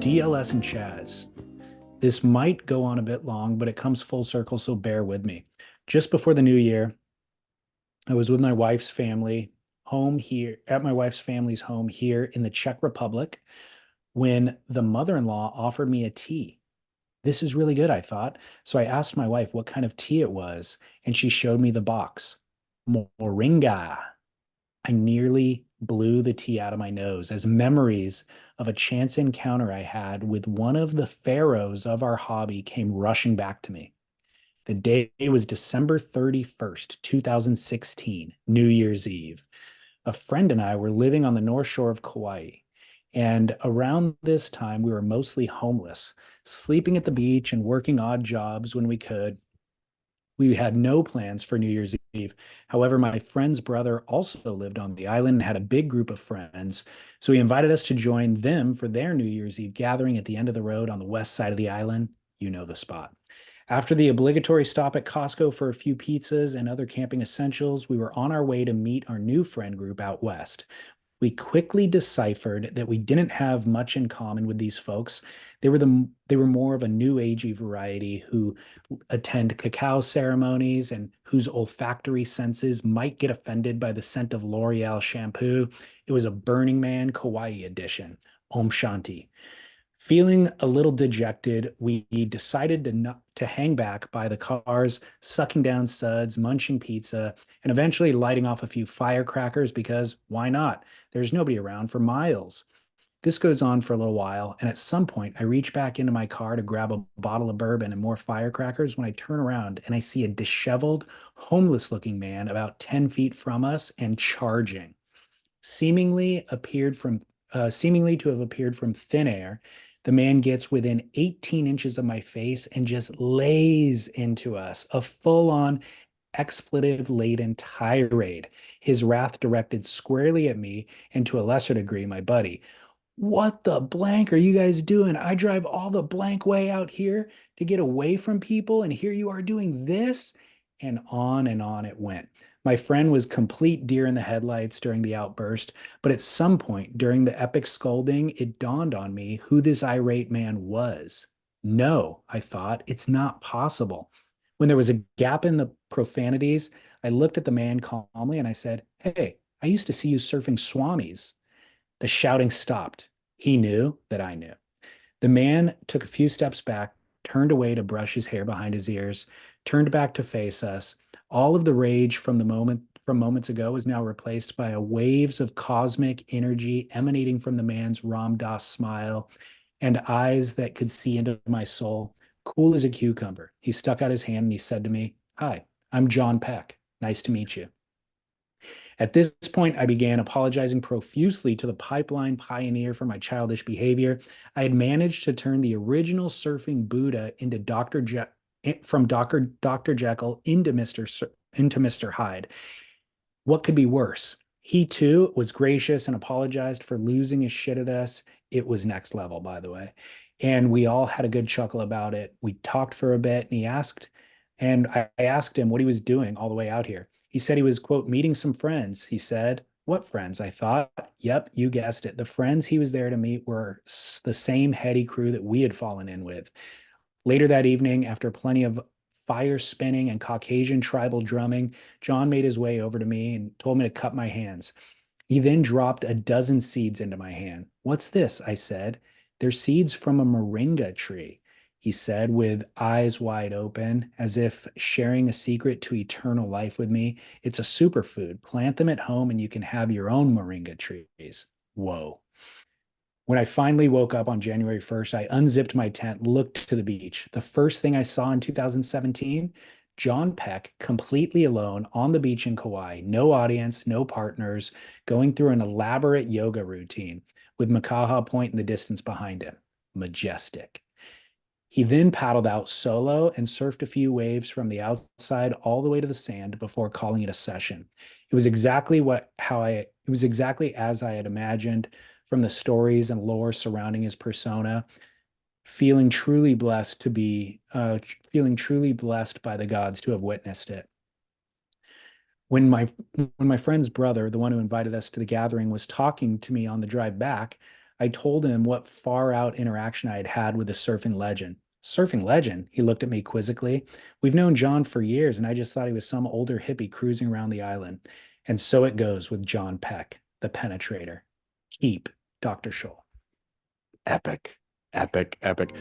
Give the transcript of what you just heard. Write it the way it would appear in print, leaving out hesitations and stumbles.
DLS and Chaz. This might go on a bit long, but it comes full circle, so bear with me. Just before the new year, I was with my wife's family home here at my wife's family's home here in the Czech Republic when the mother-in-law offered me a tea. This is really good, I thought. So I asked my wife what kind of tea it was, and she showed me the box. Moringa. I nearly blew the tea out of my nose as memories of a chance encounter I had with one of the pharaohs of our hobby came rushing back to me. The day was December 31st, 2016, New Year's Eve. A friend and I were living on the north shore of Kauai. And around this time, we were mostly homeless, sleeping at the beach and working odd jobs when we could. We had no plans for New Year's Eve. However, my friend's brother also lived on the island and had a big group of friends. So he invited us to join them for their New Year's Eve gathering at the end of the road on the west side of the island. You know the spot. After the obligatory stop at Costco for a few pizzas and other camping essentials, we were on our way to meet our new friend group out west. We quickly deciphered that we didn't have much in common with these folks. They were more of a new agey variety who attend cacao ceremonies and whose olfactory senses might get offended by the scent of L'Oreal shampoo. It was a Burning Man Kauai edition. Om Shanti. Feeling a little dejected, we decided to hang back by the cars, sucking down suds, munching pizza, and eventually lighting off a few firecrackers because why not? There's nobody around for miles. This goes on for a little while, and at some point, I reach back into my car to grab a bottle of bourbon and more firecrackers when I turn around and I see a disheveled, homeless-looking man about 10 feet from us and charging. Seemingly seemingly to have appeared from thin air, the man gets within 18 inches of my face and just lays into us, a full-on expletive-laden tirade, his wrath directed squarely at me and to a lesser degree, my buddy. What the blank are you guys doing? I drive all the blank way out here to get away from people, and here you are doing this? And on it went. My friend was complete deer in the headlights during the outburst, but at some point during the epic scolding, it dawned on me who this irate man was. No, I thought, it's not possible. When there was a gap in the profanities, I looked at the man calmly and I said, "Hey, I used to see you surfing swamis." The shouting stopped. He knew that I knew. The man took a few steps back, turned away to brush his hair behind his ears, turned back to face us. All of the rage from moments ago was now replaced by a waves of cosmic energy emanating from the man's Ram Dass smile and eyes that could see into my soul, cool as a cucumber. He stuck out his hand and he said to me, "Hi, I'm John Peck. Nice to meet you." At this point, I began apologizing profusely to the pipeline pioneer for my childish behavior. I had managed to turn the original surfing Buddha into from Dr. Jekyll into Mr. Hyde. What could be worse? He too was gracious and apologized for losing his shit at us. It was next level, by the way. And we all had a good chuckle about it. We talked for a bit and I asked him what he was doing all the way out here. He said he was, quote, meeting some friends. He said, "What friends?" I thought. Yep, you guessed it. The friends he was there to meet were the same heady crew that we had fallen in with. Later that evening, after plenty of fire spinning and Caucasian tribal drumming, John made his way over to me and told me to cup my hands. He then dropped a dozen seeds into my hand. "What's this?" I said. "They're seeds from a moringa tree," he said with eyes wide open, as if sharing a secret to eternal life with me. "It's a superfood. Plant them at home and you can have your own moringa trees." Whoa. When I finally woke up on January 1st, I unzipped my tent, looked to the beach. The first thing I saw in 2017, John Peck, completely alone on the beach in Kauai, no audience, no partners, going through an elaborate yoga routine with Makaha Point in the distance behind him. Majestic. He then paddled out solo and surfed a few waves from the outside all the way to the sand before calling it a session. It was exactly as I had imagined from the stories and lore surrounding his persona, feeling truly blessed by the gods to have witnessed it. When my friend's brother, the one who invited us to the gathering, was talking to me on the drive back, I told him what far out interaction I had had with a surfing legend. Surfing legend? He looked at me quizzically. We've known John for years, and I just thought he was some older hippie cruising around the island. And so it goes with John Peck, the penetrator. Keep Dr. Scholl. Epic, epic, epic.